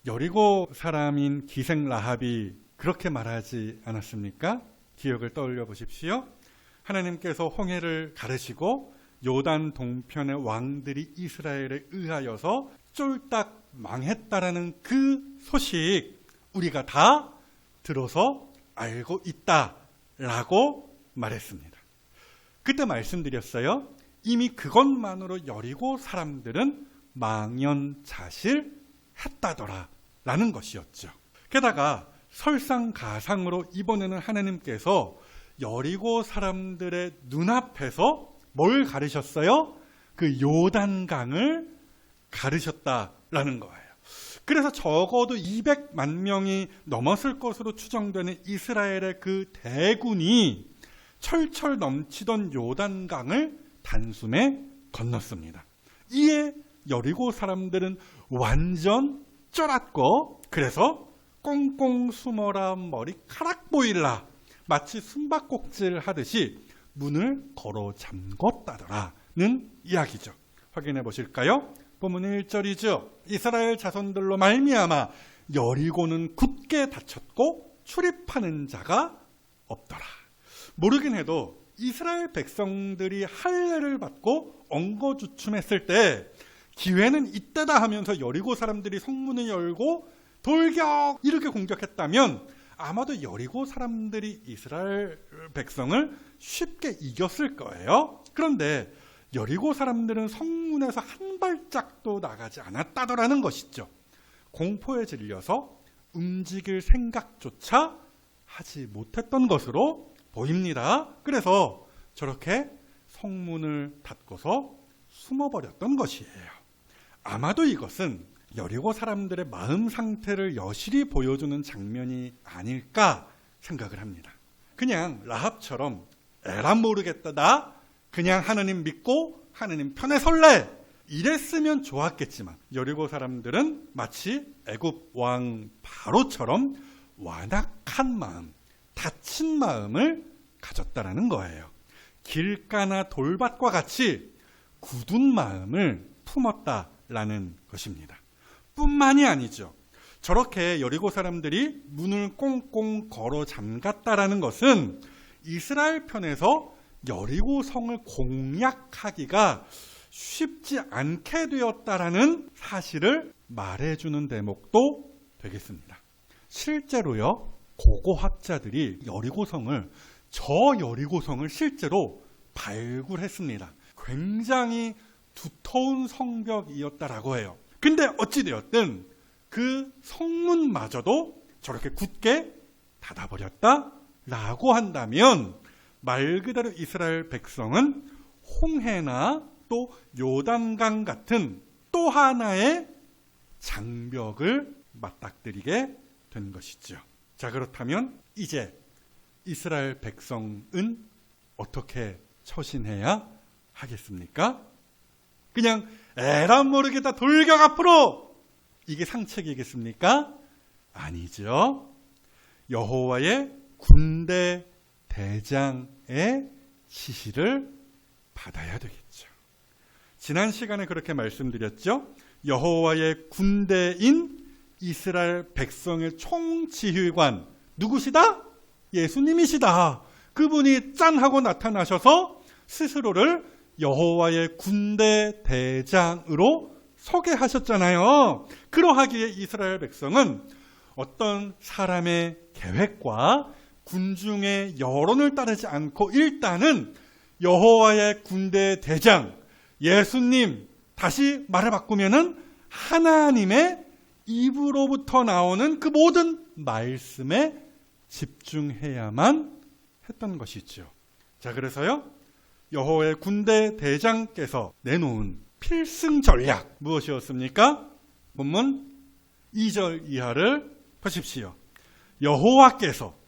여리고 사람인 기생 라합이 그렇게 말하지 않았습니까? 기억을 떠올려 보십시오. 하나님께서 홍해를 가르시고 요단 동편의 왕들이 이스라엘에 의하여서 쫄딱 망했다라는 그 소식 우리가 다 들어서 알고 있다라고 말했습니다. 그때 말씀드렸어요. 이미 그것만으로 여리고 사람들은 망연자실했다더라 라는 것이었죠. 게다가 설상가상으로 이번에는 하나님께서 여리고 사람들의 눈앞에서 뭘 가르셨어요? 그 요단강을 가르셨다라는 거예요. 그래서 적어도 200만 명이 넘었을 것으로 추정되는 이스라엘의 그 대군이 철철 넘치던 요단강을 단숨에 건넜습니다. 이에 여리고 사람들은 완전 쫄았고, 그래서 꽁꽁 숨어라 머리카락 보일라 마치 숨바꼭질 하듯이 문을 걸어 잠궜다더라는 이야기죠. 확인해 보실까요? 본문의 1절이죠. 이스라엘 자손들로 말미암아 여리고는 굳게 닫혔고 출입하는 자가 없더라. 모르긴 해도 이스라엘 백성들이 할례를 받고 엉거주춤했을 때 기회는 이때다 하면서 여리고 사람들이 성문을 열고 돌격 이렇게 공격했다면 아마도 여리고 사람들이 이스라엘 백성을 쉽게 이겼을 거예요. 그런데 여리고 사람들은 성문에서 한 발짝도 나가지 않았다더라는 것이죠. 공포에 질려서 움직일 생각조차 하지 못했던 것으로 보입니다. 그래서 저렇게 성문을 닫고서 숨어버렸던 것이에요. 아마도 이것은 여리고 사람들의 마음 상태를 여실히 보여주는 장면이 아닐까 생각을 합니다. 그냥 라합처럼 에라 모르겠다, 나 그냥 하느님 믿고 하느님 편에 설래 이랬으면 좋았겠지만 여리고 사람들은 마치 애굽 왕 바로처럼 완악한 마음, 다친 마음을 가졌다라는 거예요. 길가나 돌밭과 같이 굳은 마음을 품었다라는 것입니다. 뿐만이 아니죠. 저렇게 여리고 사람들이 문을 꽁꽁 걸어 잠갔다라는 것은 이스라엘 편에서 여리고 성을 공략하기가 쉽지 않게 되었다라는 사실을 말해주는 대목도 되겠습니다. 실제로요, 고고학자들이 저 여리고성을 실제로 발굴했습니다. 굉장히 두터운 성벽이었다라고 해요. 근데 어찌되었든 그 성문마저도 저렇게 굳게 닫아버렸다라고 한다면 말 그대로 이스라엘 백성은 홍해나 또 요단강 같은 또 하나의 장벽을 맞닥뜨리게 된 것이죠. 자, 그렇다면 이제 이스라엘 백성은 어떻게 처신해야 하겠습니까? 그냥 에라 모르겠다 돌격 앞으로 이게 상책이겠습니까? 아니죠. 여호와의 군대 대장의 지시를 받아야 되겠죠. 지난 시간에 그렇게 말씀드렸죠. 여호와의 군대인 이스라엘 백성의 총지휘관 누구시다? 예수님이시다. 그분이 짠 하고 나타나셔서 스스로를 여호와의 군대 대장으로 소개하셨잖아요. 그러하기에 이스라엘 백성은 어떤 사람의 계획과 군중의 여론을 따르지 않고 일단은 여호와의 군대 대장 예수님, 다시 말을 바꾸면은 하나님의 입으로부터 나오는 그 모든 말씀에 집중해야만 했던 것이죠. 자, 그래서요, 여호와의 군대 대장께서 내놓은 필승 전략 무엇이었습니까? 본문 2절 이하를 보십시오. 여호와께서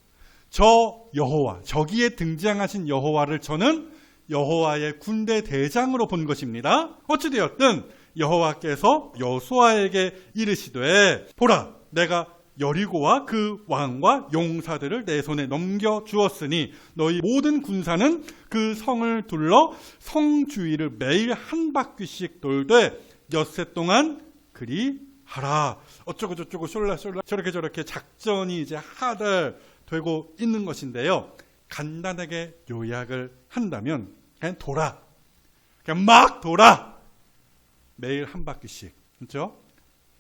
저기에 등장하신 여호와를 저는 여호와의 군대 대장으로 본 것입니다. 어찌되었든 여호와께서 여호수아에게 이르시되 보라, 내가 여리고와 그 왕과 용사들을 내 손에 넘겨주었으니 너희 모든 군사는 그 성을 둘러 성 주위를 매일 한 바퀴씩 돌되 엿새 동안 그리 하라. 어쩌고 저쩌고 숄라숄라 저렇게 작전이 이제 하달 되고 있는 것인데요. 간단하게 요약을 한다면 그냥 돌아. 그냥 막 돌아. 매일 한 바퀴씩. 그렇죠?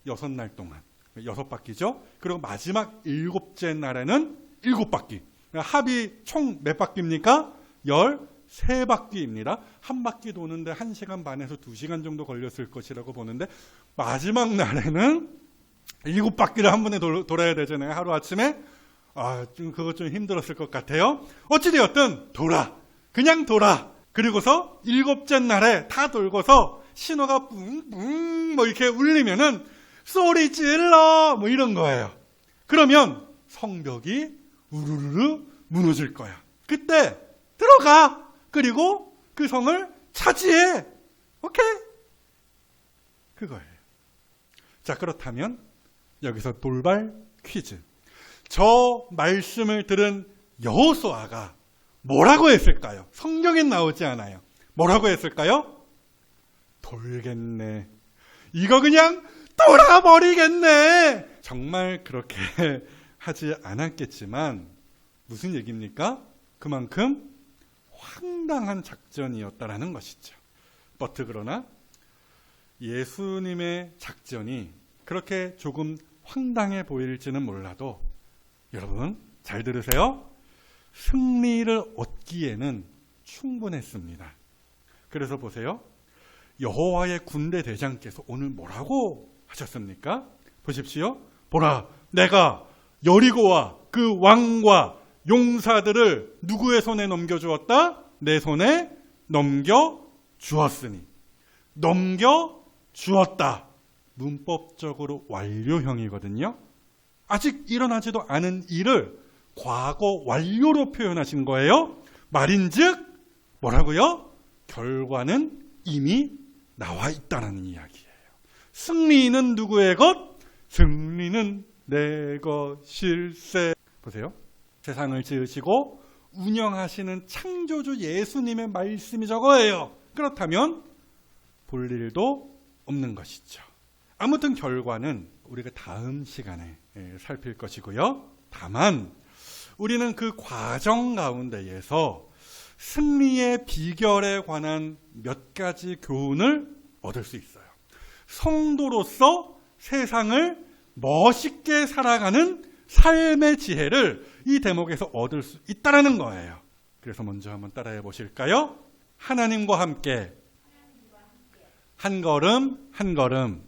6날 동안. 6바퀴죠. 그리고 마지막 7째 날에는 7바퀴. 합이 총 몇 바퀴입니까? 13바퀴입니다. 한 바퀴 도는데 1시간 반에서 2시간 정도 걸렸을 것이라고 보는데 마지막 날에는 7바퀴를 한 번에 돌아야 되잖아요. 하루아침에. 그것 좀 힘들었을 것 같아요. 어찌되었든 돌아. 그냥 돌아. 그리고서 7째 날에 다 돌고서 신호가 뿡뿡 뭐 이렇게 울리면은 소리 질러 뭐 이런 거예요. 그러면 성벽이 우르르르 무너질 거야. 그때 들어가. 그리고 그 성을 차지해. 오케이? 그거예요. 자, 그렇다면 여기서 돌발 퀴즈. 저 말씀을 들은 여호수아가 뭐라고 했을까요? 성경엔 나오지 않아요. 뭐라고 했을까요? 돌겠네. 이거 그냥 돌아버리겠네. 정말 그렇게 하지 않았겠지만 무슨 얘기입니까? 그만큼 황당한 작전이었다라는 것이죠. 그러나 예수님의 작전이 그렇게 조금 황당해 보일지는 몰라도 여러분 잘 들으세요. 승리를 얻기에는 충분했습니다. 그래서 보세요. 여호와의 군대 대장께서 오늘 뭐라고 하셨습니까? 보십시오. 보라, 내가 여리고와 그 왕과 용사들을 누구의 손에 넘겨주었다? 내 손에 넘겨주었으니. 넘겨주었다. 문법적으로 완료형이거든요. 아직 일어나지도 않은 일을 과거 완료로 표현하신 거예요. 말인즉 뭐라고요? 결과는 이미 나와 있다는 이야기예요. 승리는 누구의 것? 승리는 내 것일세. 보세요. 세상을 지으시고 운영하시는 창조주 예수님의 말씀이 저거예요. 그렇다면 볼 일도 없는 것이죠. 아무튼 결과는 우리가 다음 시간에 살필 것이고요. 다만 우리는 그 과정 가운데에서 승리의 비결에 관한 몇 가지 교훈을 얻을 수 있어요. 성도로서 세상을 멋있게 살아가는 삶의 지혜를 이 대목에서 얻을 수 있다는 거예요. 그래서 먼저 한번 따라해 보실까요? 하나님과 함께 한 걸음 한 걸음.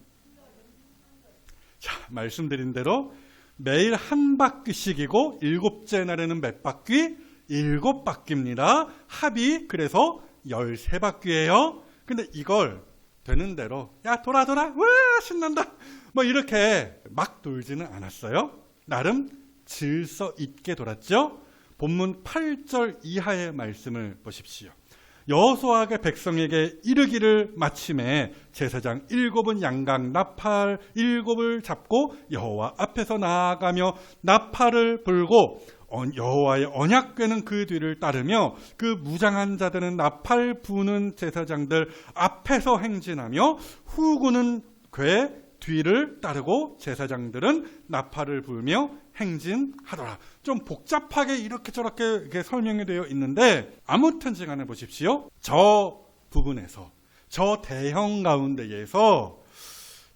자, 말씀드린 대로 매일 한 바퀴씩이고 7째 날에는 몇 바퀴? 7바퀴입니다. 합이 그래서 13바퀴예요. 근데 이걸 되는 대로 야 돌아 와 신난다 뭐 이렇게 막 돌지는 않았어요. 나름 질서 있게 돌았죠. 본문 8절 이하의 말씀을 보십시오. 여호수아가 백성에게 이르기를 마침에 제사장 7은 양각 나팔 7을 잡고 여호와 앞에서 나아가며 나팔을 불고 여호와의 언약궤는 그 뒤를 따르며 그 무장한 자들은 나팔 부는 제사장들 앞에서 행진하며 후구는 궤 뒤를 따르고 제사장들은 나팔을 불며 행진하더라. 좀 복잡하게 이렇게 저렇게 설명이 되어 있는데 아무튼 간에 보십시오. 저 부분에서 저 대형 가운데에서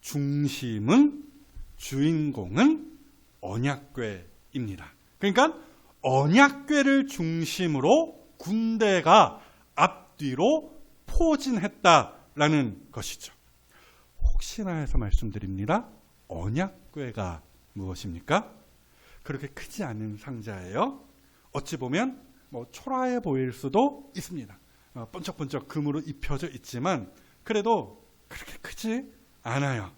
중심은 주인공은 언약궤입니다. 그러니까 언약궤를 중심으로 군대가 앞뒤로 포진했다라는 것이죠. 혹시나 해서 말씀드립니다. 언약궤가 무엇입니까? 그렇게 크지 않은 상자예요. 어찌 보면 초라해 보일 수도 있습니다. 번쩍번쩍 금으로 입혀져 있지만 그래도 그렇게 크지 않아요.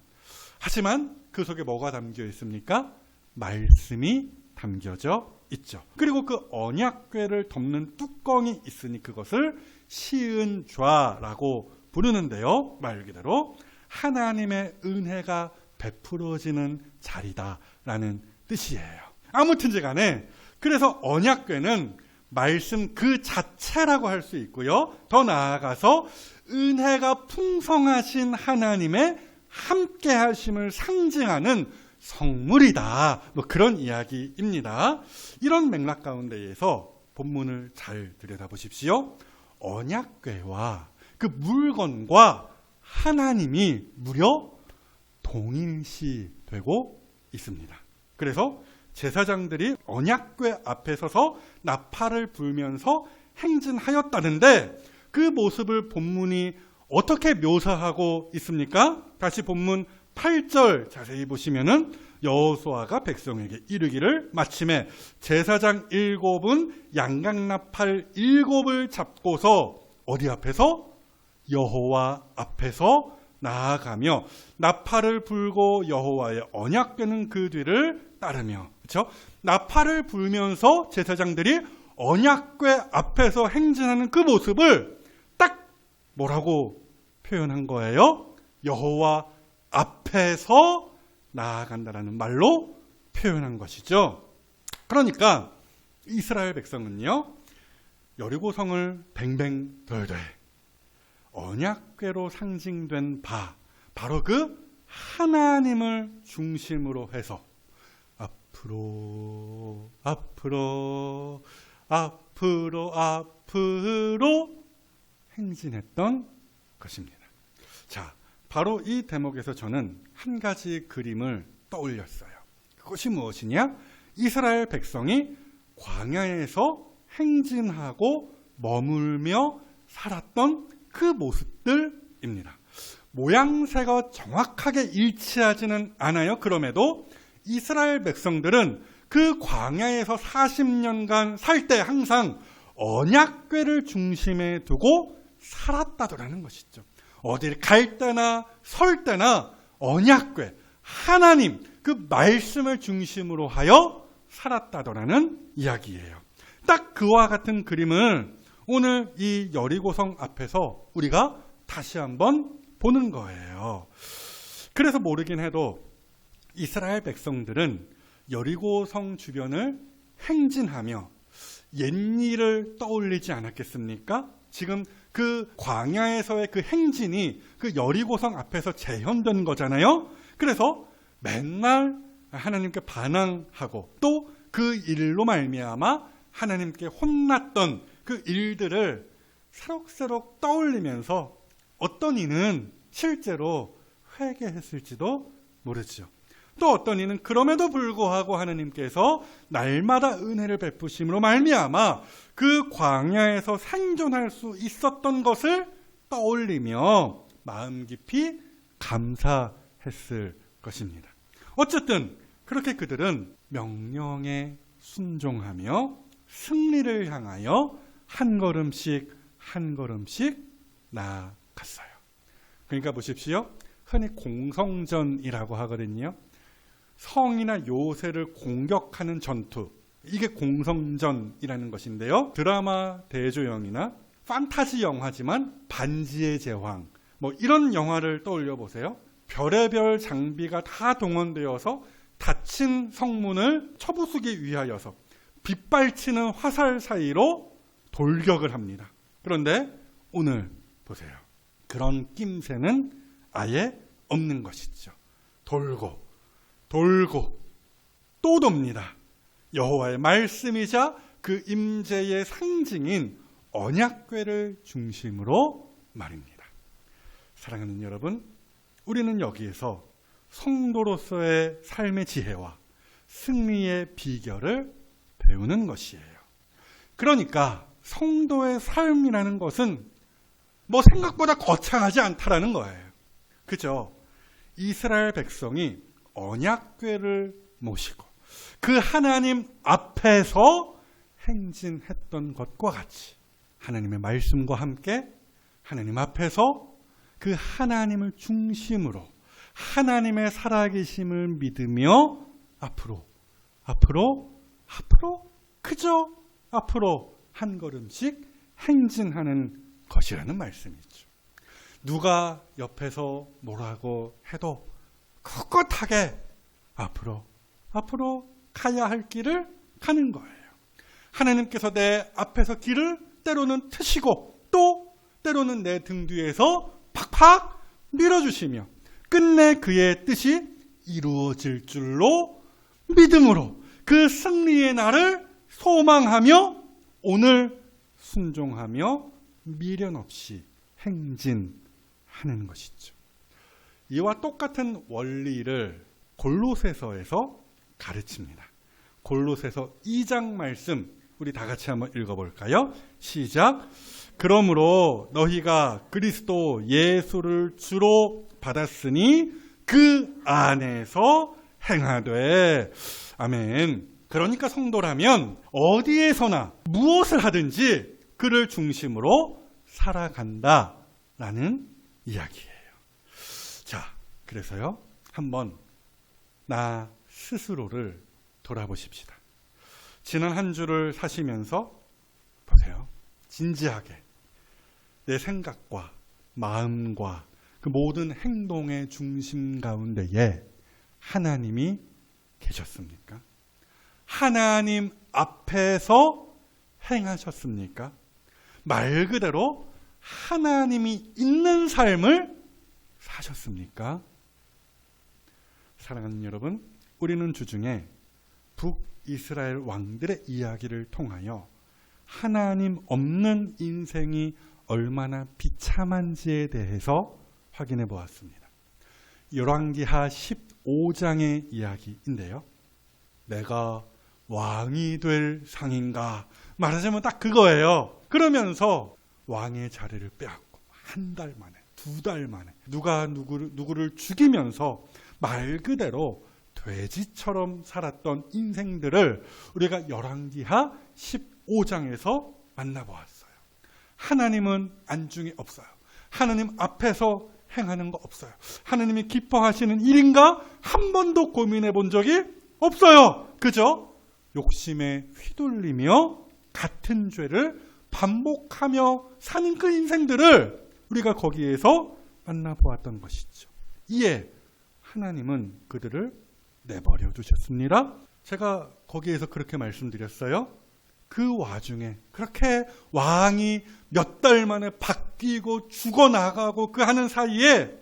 하지만 그 속에 뭐가 담겨 있습니까? 말씀이 담겨져 있죠. 그리고 그 언약궤를 덮는 뚜껑이 있으니 그것을 시은좌라고 부르는데요. 말 그대로 하나님의 은혜가 베풀어지는 자리다라는 뜻이에요. 아무튼 간에 그래서 언약궤는 말씀 그 자체라고 할 수 있고요. 더 나아가서 은혜가 풍성하신 하나님의 함께 하심을 상징하는 성물이다. 뭐 그런 이야기입니다. 이런 맥락 가운데에서 본문을 잘 들여다보십시오. 언약궤와 그 물건과 하나님이 무려 동일시되고 있습니다. 그래서 제사장들이 언약궤 앞에 서서 나팔을 불면서 행진하였다는데 그 모습을 본문이 어떻게 묘사하고 있습니까? 다시 본문 8절 자세히 보시면은 여호수아가 백성에게 이르기를 마침에 제사장 7은 양각나팔 7을 잡고서 어디 앞에서? 여호와 앞에서 나아가며 나팔을 불고 여호와의 언약궤는 그 뒤를 따르며, 그렇죠? 나팔을 불면서 제사장들이 언약궤 앞에서 행진하는 그 모습을 딱 뭐라고 표현한 거예요? 여호와 앞에서 나아간다라는 말로 표현한 것이죠. 그러니까 이스라엘 백성은요, 여리고성을 뱅뱅돌돌 언약궤로 상징된 바로 그 하나님을 중심으로 해서 앞으로 행진했던 것입니다. 자, 바로 이 대목에서 저는 한 가지 그림을 떠올렸어요. 그것이 무엇이냐? 이스라엘 백성이 광야에서 행진하고 머물며 살았던 그 모습들입니다. 모양새가 정확하게 일치하지는 않아요. 그럼에도 이스라엘 백성들은 그 광야에서 40년간 살 때 항상 언약궤를 중심에 두고 살았다더라는 것이죠. 어딜 갈 때나 설 때나 언약궤, 하나님 그 말씀을 중심으로 하여 살았다더라는 이야기예요. 딱 그와 같은 그림을 오늘 이 여리고성 앞에서 우리가 다시 한번 보는 거예요. 그래서 모르긴 해도 이스라엘 백성들은 여리고성 주변을 행진하며 옛일을 떠올리지 않았겠습니까? 지금 그 광야에서의 그 행진이 그 여리고성 앞에서 재현된 거잖아요. 그래서 맨날 하나님께 반항하고 또 그 일로 말미암아 하나님께 혼났던 그 일들을 새록새록 떠올리면서 어떤 이는 실제로 회개했을지도 모르죠. 또 어떤 이는 그럼에도 불구하고 하나님께서 날마다 은혜를 베푸심으로 말미암아 그 광야에서 생존할 수 있었던 것을 떠올리며 마음 깊이 감사했을 것입니다. 어쨌든 그렇게 그들은 명령에 순종하며 승리를 향하여 한 걸음씩 한 걸음씩 나아갔어요. 그러니까 보십시오. 흔히 공성전이라고 하거든요. 성이나 요새를 공격하는 전투, 이게 공성전이라는 것인데요. 드라마 대조영이나 판타지 영화지만 반지의 제왕, 뭐 이런 영화를 떠올려 보세요. 별의별 장비가 다 동원되어서 닫힌 성문을 쳐부수기 위하여서 빗발치는 화살 사이로 돌격을 합니다. 그런데 오늘 보세요. 그런 낌새는 아예 없는 것이죠. 돌고 또 돕니다. 여호와의 말씀이자 그 임재의 상징인 언약궤를 중심으로 말입니다. 사랑하는 여러분, 우리는 여기에서 성도로서의 삶의 지혜와 승리의 비결을 배우는 것이에요. 그러니까 성도의 삶이라는 것은 뭐 생각보다 거창하지 않다라는 거예요. 그죠? 이스라엘 백성이 언약궤를 모시고 그 하나님 앞에서 행진했던 것과 같이 하나님의 말씀과 함께 하나님 앞에서 그 하나님을 중심으로 하나님의 살아계심을 믿으며 앞으로 그저 앞으로 한 걸음씩 행진하는 것이라는 말씀이죠. 누가 옆에서 뭐라고 해도 꿋꿋하게 앞으로 가야 할 길을 가는 거예요. 하나님께서 내 앞에서 길을 때로는 트시고 또 때로는 내 등 뒤에서 팍팍 밀어주시며 끝내 그의 뜻이 이루어질 줄로 믿음으로 그 승리의 날을 소망하며 오늘 순종하며 미련 없이 행진하는 것이죠. 이와 똑같은 원리를 골로새서에서 가르칩니다. 골로새서 2장 말씀 우리 다 같이 한번 읽어볼까요? 시작. 그러므로 너희가 그리스도 예수를 주로 받았으니 그 안에서 행하되. 아멘. 그러니까 성도라면 어디에서나 무엇을 하든지 그를 중심으로 살아간다라는 이야기예요. 자, 그래서요, 한번 나 스스로를 돌아보십시다. 지난 한 주를 사시면서 보세요. 진지하게 내 생각과 마음과 그 모든 행동의 중심 가운데에 하나님이 계셨습니까? 하나님 앞에서 행하셨습니까? 말 그대로 하나님이 있는 삶을 사셨습니까? 사랑하는 여러분, 우리는 주중에 북이스라엘 왕들의 이야기를 통하여 하나님 없는 인생이 얼마나 비참한지에 대해서 확인해 보았습니다. 열왕기하 15장의 이야기인데요. 내가 왕이 될 상인가? 말하자면 딱 그거예요. 그러면서 왕의 자리를 빼앗고 한 달 만에, 두 달 만에 누가 누구를 죽이면서 말 그대로 돼지처럼 살았던 인생들을 우리가 열왕기하 15장에서 만나보았어요. 하나님은 안중에 없어요. 하나님 앞에서 행하는 거 없어요. 하나님이 기뻐하시는 일인가? 한 번도 고민해 본 적이 없어요. 그죠? 욕심에 휘둘리며 같은 죄를 반복하며 사는 그 인생들을 우리가 거기에서 만나보았던 것이죠. 이에 하나님은 그들을 내버려 두셨습니다. 제가 거기에서 그렇게 말씀드렸어요. 그 와중에 그렇게 왕이 몇 달 만에 바뀌고 죽어나가고 그 하는 사이에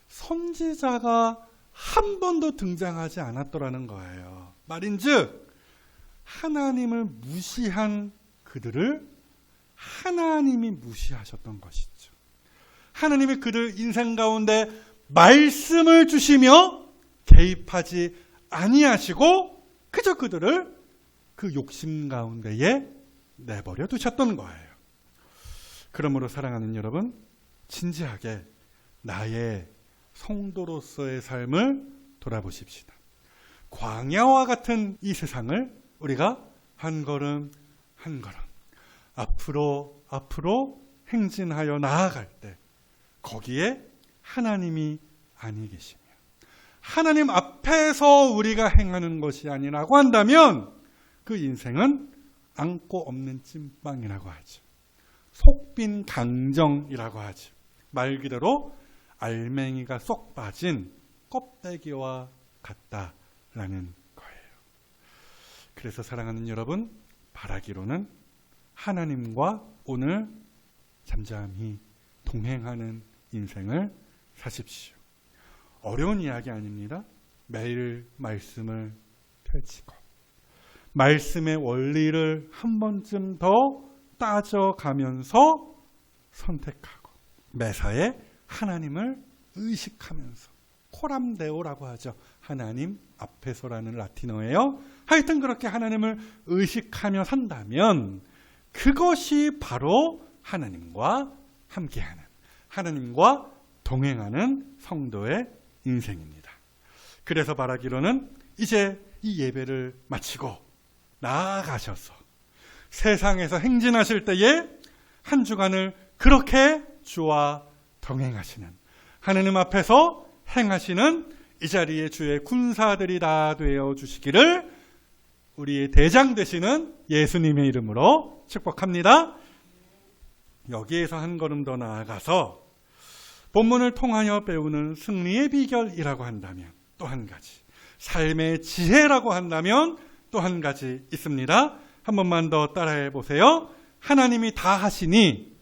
선지자가 한 번도 등장하지 않았더라는 거예요. 말인즉 하나님을 무시한 그들을 하나님이 무시하셨던 것이죠. 하나님이 그들 인생 가운데 말씀을 주시며 개입하지 아니하시고 그저 그들을 그 욕심 가운데에 내버려 두셨던 거예요. 그러므로 사랑하는 여러분, 진지하게 나의 성도로서의 삶을 돌아보십시다. 광야와 같은 이 세상을 우리가 한 걸음 한 걸음 앞으로 행진하여 나아갈 때 거기에 하나님이 아니 계시며 하나님 앞에서 우리가 행하는 것이 아니라고 한다면 그 인생은 안고 없는 찐빵이라고 하죠. 속빈 강정이라고 하죠. 말 그대로 알맹이가 쏙 빠진 껍데기와 같다라는 거예요. 그래서 사랑하는 여러분, 바라기로는 하나님과 오늘 잠잠히 동행하는 인생을 사십시오. 어려운 이야기 아닙니다. 매일 말씀을 펼치고 말씀의 원리를 한 번쯤 더 따져가면서 선택하고 매사에 하나님을 의식하면서 코람데오라고 하죠. 하나님 앞에서라는 라틴어예요. 하여튼 그렇게 하나님을 의식하며 산다면 그것이 바로 하나님과 함께하는, 하나님과 동행하는 성도의 인생입니다. 그래서 바라기로는 이제 이 예배를 마치고 나아가셔서 세상에서 행진하실 때에 한 주간을 그렇게 주와 동행하시는, 하나님 앞에서 행하시는 이 자리에 주의 군사들이 다 되어 주시기를 우리의 대장 되시는 예수님의 이름으로 축복합니다. 여기에서 한 걸음 더 나아가서 본문을 통하여 배우는 승리의 비결이라고 한다면 또 한 가지, 삶의 지혜라고 한다면 또 한 가지 있습니다. 한 번만 더 따라해 보세요. 하나님이 다 하시니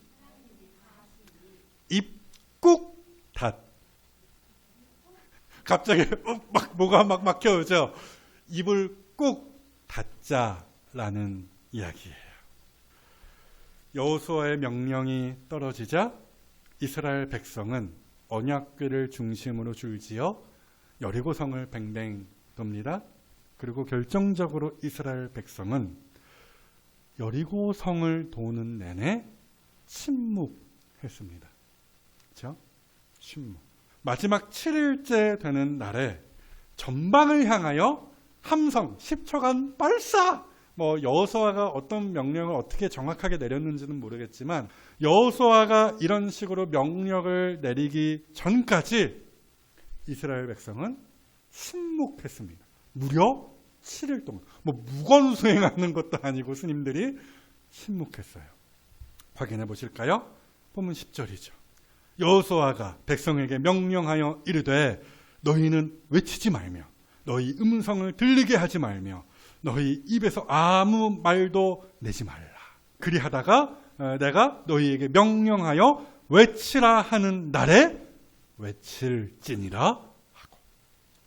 입국 닫. 갑자기 막 뭐가 막 막혀오죠. 입을 꾹 닫자라는 이야기예요. 여호수아의 명령이 떨어지자 이스라엘 백성은 언약궤를 중심으로 줄지어 여리고성을 뱅뱅 돕니다. 그리고 결정적으로 이스라엘 백성은 여리고성을 도는 내내 침묵했습니다. 그렇죠? 침묵. 마지막 7일째 되는 날에 전방을 향하여 함성 10초간 발사! 여호수아가 어떤 명령을 어떻게 정확하게 내렸는지는 모르겠지만 여호수아가 이런 식으로 명령을 내리기 전까지 이스라엘 백성은 침묵했습니다. 무려 7일 동안. 무건 수행하는 것도 아니고 스님들이 침묵했어요. 확인해 보실까요? 본문 10절이죠. 여호수아가 백성에게 명령하여 이르되 너희는 외치지 말며 너희 음성을 들리게 하지 말며 너희 입에서 아무 말도 내지 말라. 그리하다가 내가 너희에게 명령하여 외치라 하는 날에 외칠지니라 하고.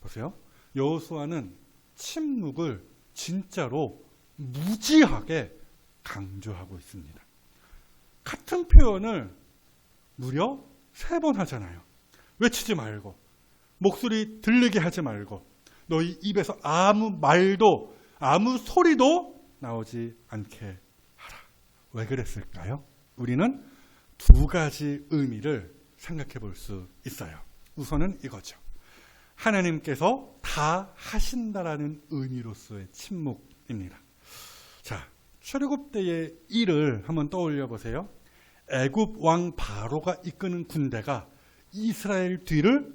보세요. 여호수아는 침묵을 진짜로 무지하게 강조하고 있습니다. 같은 표현을 무려 3번 하잖아요. 외치지 말고 목소리 들리게 하지 말고 너희 입에서 아무 말도 아무 소리도 나오지 않게 하라. 왜 그랬을까요? 우리는 2가지 의미를 생각해 볼 수 있어요. 우선은 이거죠. 하나님께서 다 하신다라는 의미로서의 침묵입니다. 자, 출애굽 때의 일을 한번 떠올려 보세요. 애굽 왕 바로가 이끄는 군대가 이스라엘 뒤를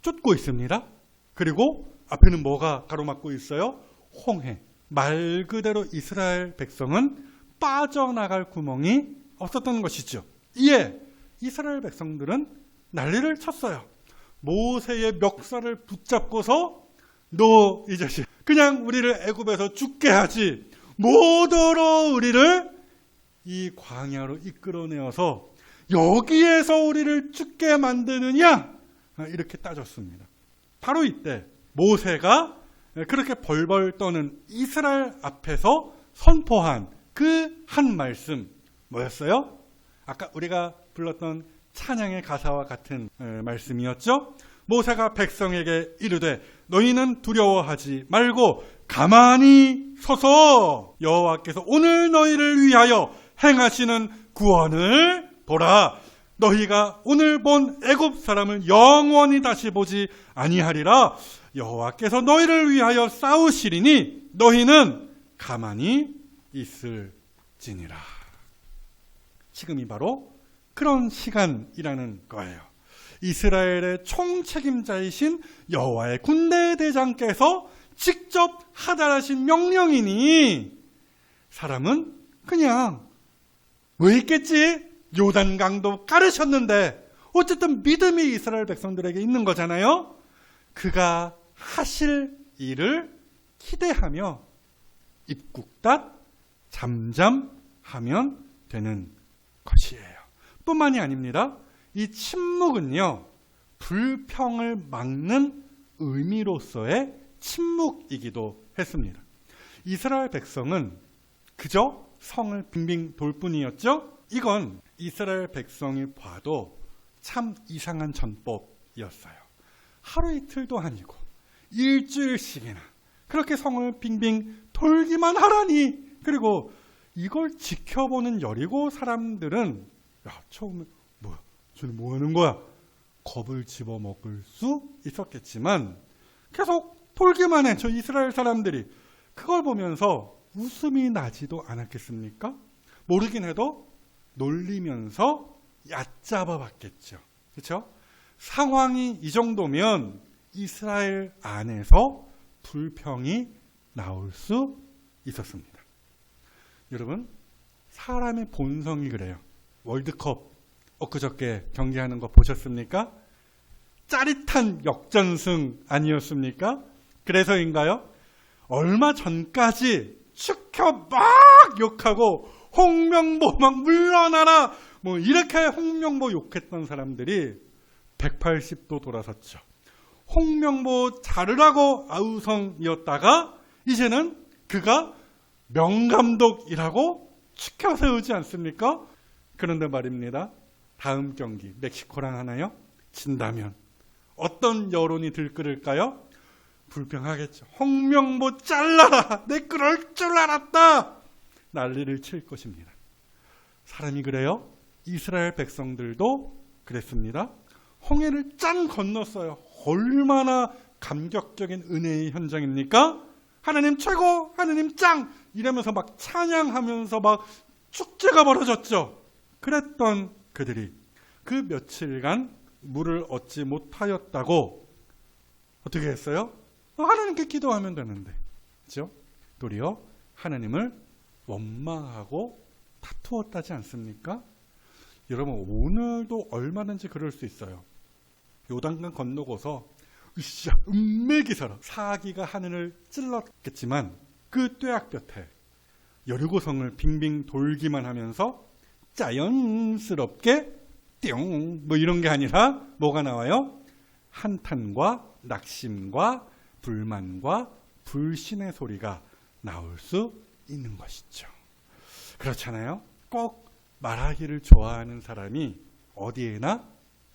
쫓고 있습니다. 그리고 앞에는 뭐가 가로막고 있어요? 홍해. 말 그대로 이스라엘 백성은 빠져나갈 구멍이 없었던 것이죠. 이에 이스라엘 백성들은 난리를 쳤어요. 모세의 멱살을 붙잡고서 너 이 자식 그냥 우리를 애굽에서 죽게 하지 모더러 우리를 이 광야로 이끌어내어서 여기에서 우리를 죽게 만드느냐 이렇게 따졌습니다. 바로 이때 모세가 그렇게 벌벌 떠는 이스라엘 앞에서 선포한 그 한 말씀 뭐였어요? 아까 우리가 불렀던 찬양의 가사와 같은 말씀이었죠. 모세가 백성에게 이르되 너희는 두려워하지 말고 가만히 서서 여호와께서 오늘 너희를 위하여 행하시는 구원을 보라. 너희가 오늘 본 애굽 사람을 영원히 다시 보지 아니하리라. 여호와께서 너희를 위하여 싸우시리니 너희는 가만히 있을지니라. 지금이 바로 그런 시간이라는 거예요. 이스라엘의 총책임자이신 여호와의 군대 대장께서 직접 하달하신 명령이니 사람은 그냥 왜 있겠지? 요단강도 가르셨는데 어쨌든 믿음이 이스라엘 백성들에게 있는 거잖아요. 그가 하실 일을 기대하며 입국닥 잠잠하면 되는 것이에요. 뿐만이 아닙니다. 이 침묵은요, 불평을 막는 의미로서의 침묵이기도 했습니다. 이스라엘 백성은 그저 성을 빙빙 돌 뿐이었죠. 이건 이스라엘 백성이 봐도 참 이상한 전법이었어요. 하루 이틀도 아니고 일주일씩이나 그렇게 성을 빙빙 돌기만 하라니. 그리고 이걸 지켜보는 여리고 사람들은 처음에 뭐야? 쟤는 뭐 하는 거야? 겁을 집어먹을 수 있었겠지만 계속 돌기만 해. 저 이스라엘 사람들이 그걸 보면서 웃음이 나지도 않았겠습니까? 모르긴 해도 놀리면서 얕잡아 봤겠죠. 그렇죠? 상황이 이 정도면 이스라엘 안에서 불평이 나올 수 있었습니다. 여러분, 사람의 본성이 그래요. 월드컵 엊그저께 경기하는 거 보셨습니까? 짜릿한 역전승 아니었습니까? 그래서인가요? 얼마 전까지 축혀 막 욕하고 홍명보 막 물러나라 이렇게 홍명보 욕했던 사람들이 180도 돌아섰죠. 홍명보 자르라고 아우성이었다가 이제는 그가 명감독이라고 축혀 세우지 않습니까? 그런데 말입니다. 다음 경기 멕시코랑 하나요? 진다면 어떤 여론이 들끓을까요? 불평하겠죠. 홍명보 잘라라. 내 그럴 줄 알았다. 난리를 칠 것입니다. 사람이 그래요. 이스라엘 백성들도 그랬습니다. 홍해를 짠 건넜어요. 얼마나 감격적인 은혜의 현장입니까? 하나님 최고, 하나님 짱 이러면서 막 찬양하면서 막 축제가 벌어졌죠. 그랬던 그들이 그 며칠간 물을 얻지 못하였다고 어떻게 했어요? 하나님께 기도하면 되는데, 그렇죠? 도리어 하나님을 원망하고 다투었다지 않습니까? 여러분 오늘도 얼마든지 그럴 수 있어요. 요단강 건너고서 으쌰 은매기사라 사기가 하늘을 찔렀겠지만 그 뙤약볕에 여리고성을 빙빙 돌기만 하면서 자연스럽게 띵 뭐 이런 게 아니라 뭐가 나와요? 한탄과 낙심과 불만과 불신의 소리가 나올 수 있는 것이죠. 그렇잖아요. 꼭 말하기를 좋아하는 사람이 어디에나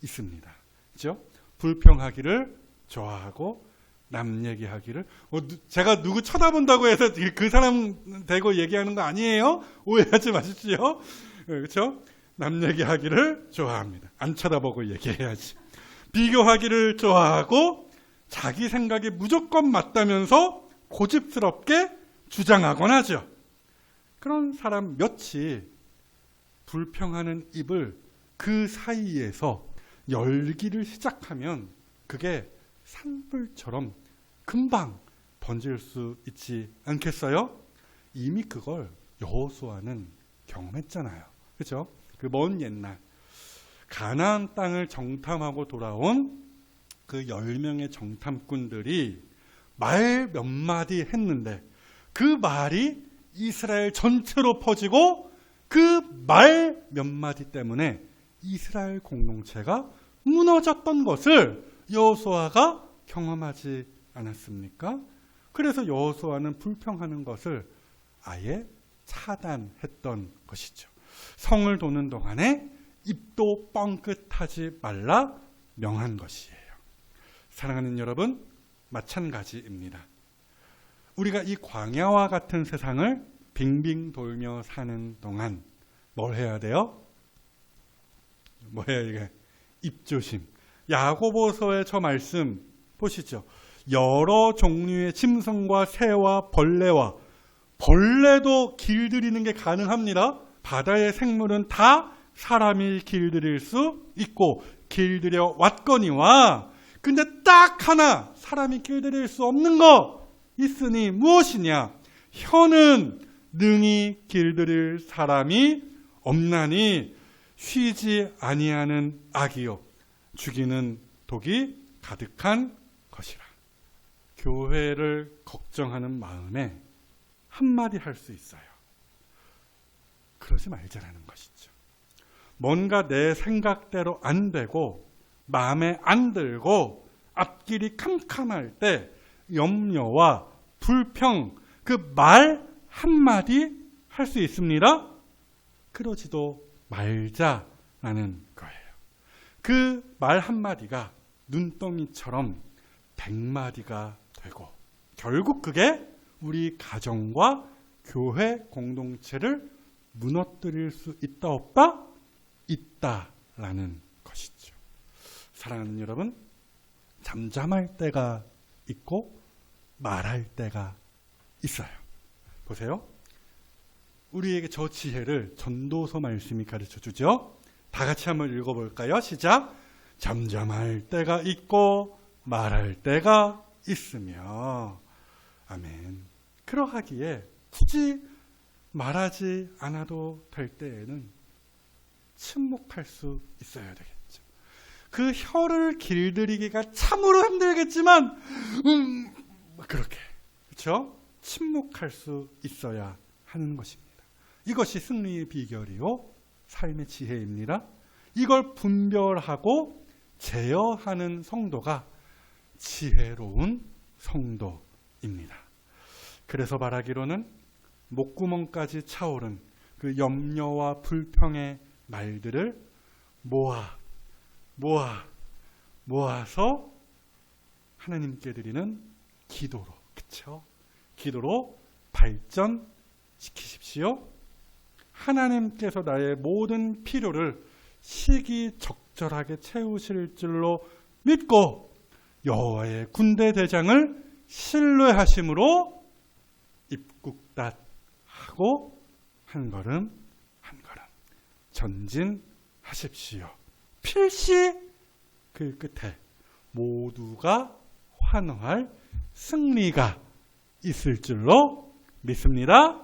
있습니다. 그렇죠? 불평하기를 좋아하고 남 얘기하기를 제가 누구 쳐다본다고 해서 그 사람 대고 얘기하는 거 아니에요? 오해하지 마십시오. 그렇죠? 남 얘기하기를 좋아합니다. 안 쳐다보고 얘기해야지. 비교하기를 좋아하고 자기 생각이 무조건 맞다면서 고집스럽게 주장하곤 하죠. 그런 사람 몇이 불평하는 입을 그 사이에서 열기를 시작하면 그게 산불처럼 금방 번질 수 있지 않겠어요? 이미 그걸 여호수아는 경험했잖아요. 그렇죠? 그 먼 옛날 가나안 땅을 정탐하고 돌아온 그 10명의 정탐꾼들이 말 몇 마디 했는데 그 말이 이스라엘 전체로 퍼지고 그 말 몇 마디 때문에 이스라엘 공동체가 무너졌던 것을 여호수아가 경험하지 않았습니까? 그래서 여호수아는 불평하는 것을 아예 차단했던 것이죠. 성을 도는 동안에 입도 뻥끗하지 말라 명한 것이에요. 사랑하는 여러분, 마찬가지입니다. 우리가 이 광야와 같은 세상을 빙빙 돌며 사는 동안 뭘 해야 돼요? 뭐예요 이게? 입조심. 야고보서의 저 말씀 보시죠. 여러 종류의 짐승과 새와 벌레와 벌레도 길들이는 게 가능합니다. 바다의 생물은 다 사람이 길들일 수 있고 길들여 왔거니와 근데 딱 하나 사람이 길들일 수 없는 거 있으니 무엇이냐? 혀는 능히 길들일 사람이 없나니 쉬지 아니하는 악이요 죽이는 독이 가득한 것이라. 교회를 걱정하는 마음에 한마디 할 수 있어요. 그러지 말자라는 것이죠. 뭔가 내 생각대로 안 되고 마음에 안 들고 앞길이 캄캄할 때 염려와 불평 그 말 한마디 할 수 있습니다. 그러지도 말자라는 거예요. 그 말 한마디가 눈덩이처럼 100마디가 되고 결국 그게 우리 가정과 교회 공동체를 무너뜨릴 수 있다 없다? 있다라는 것이죠. 사랑하는 여러분, 잠잠할 때가 있고 말할 때가 있어요. 보세요. 우리에게 저 지혜를 전도서 말씀이 가르쳐주죠. 다 같이 한번 읽어볼까요? 시작. 잠잠할 때가 있고 말할 때가 있으며. 아멘. 그러하기에 굳이 말하지 않아도 될 때에는 침묵할 수 있어야 되겠죠. 그 혀를 길들이기가 참으로 힘들겠지만 그렇게 그렇죠? 침묵할 수 있어야 하는 것입니다. 이것이 승리의 비결이요 삶의 지혜입니다. 이걸 분별하고 제어하는 성도가 지혜로운 성도입니다. 그래서 말하기로는 목구멍까지 차오른 그 염려와 불평의 말들을 모아서 하나님께 드리는 기도로, 그쵸? 기도로 발전시키십시오. 하나님께서 나의 모든 필요를 시기적절하게 채우실 줄로 믿고 여호와의 군대 대장을 신뢰하심으로 입국닷하고 한 걸음 한 걸음 전진하십시오. 필시 그 끝에 모두가 환호할 승리가 있을 줄로 믿습니다.